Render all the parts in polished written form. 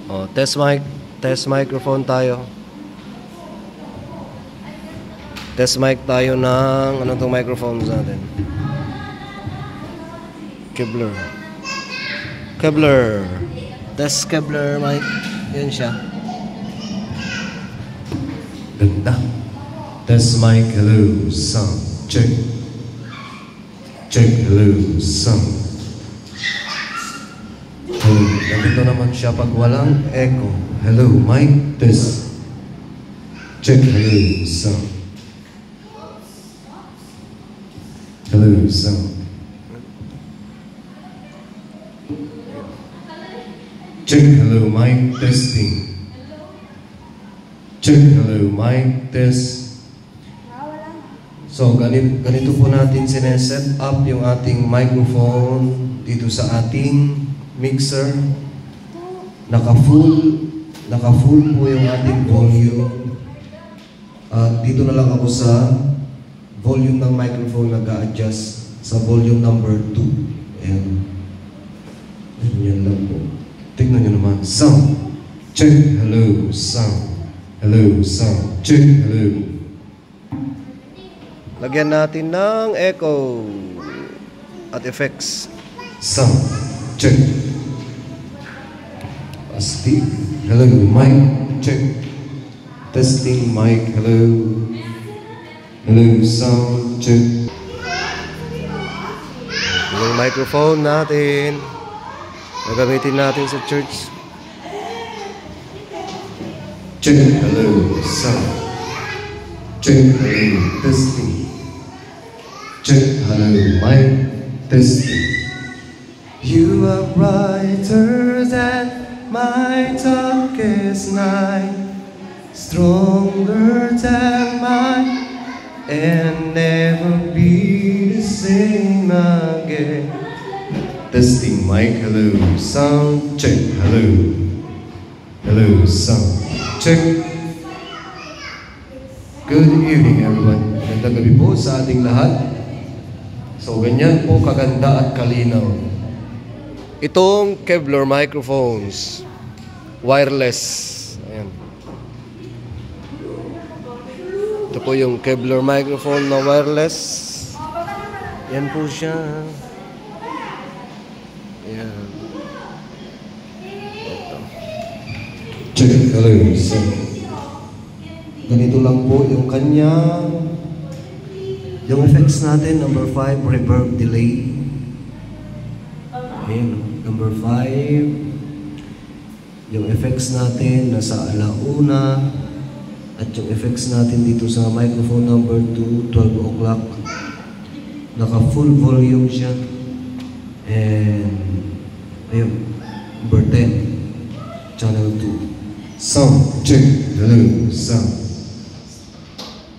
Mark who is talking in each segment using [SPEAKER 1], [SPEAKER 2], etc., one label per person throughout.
[SPEAKER 1] Oh, test mic, test microphone tayo. Test mic tayo ng ano tong microphones natin. Kevlar. Kevlar. Test Kevlar mic. Yan siya.
[SPEAKER 2] Ganda. Test mic, hello, sound, check. Check, hello, sound. Oh, ganito naman siya pag walang echo. Hello, mic, test. Check, hello, sound. Hello, sound. Check, hello, mic, testing. Check, hello, mic, test. So, ganito po natin sineset up yung ating microphone dito sa ating mixer. Naka-full po yung ating volume. At dito na lang ako sa volume ng microphone, nag-a-adjust sa volume number 2. Ayan. Yan lang po. Tignan nyo naman. Sound. Check. Hello. Sound. Hello. Sound. Check. Hello.
[SPEAKER 1] Lagyan natin ng echo at effects.
[SPEAKER 2] Sound. Check. Speak. Hello. Mic. Check. Testing. Mic. Hello. Hello. Sound. Check.
[SPEAKER 1] Yung microphone natin gagamitin natin sa church.
[SPEAKER 2] Check. Hello. Sound. Check. Hello. Testing. Check. Hello. Mic. Testing. You are brighter than my darkest night, stronger than mine, and never be the same again. Testing mic, hello, sound, check, hello. Hello, sound, check. Good evening everyone. Magandang gabi po sa ating lahat. So ganyan po kaganda at kalinaw
[SPEAKER 1] Itong Kevlar microphones, wireless. Ayan. Ito po yung Kevlar microphone na wireless. Yan po siya. Ayan. Ito.
[SPEAKER 2] Check, hello, sound. Ganito lang po yung kanya.
[SPEAKER 1] Yung effects natin, number 5, reverb delay. Ayan, number 5. Yung effects natin, nasa alauna. At yung effects natin dito sa microphone number 2, 12 o'clock. Naka full volume siya. And, ayun, number 10, channel 2.
[SPEAKER 2] Sound, check, hello, sound.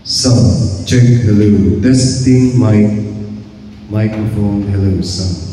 [SPEAKER 2] Sound, check, hello, testing mic, microphone, hello, sound.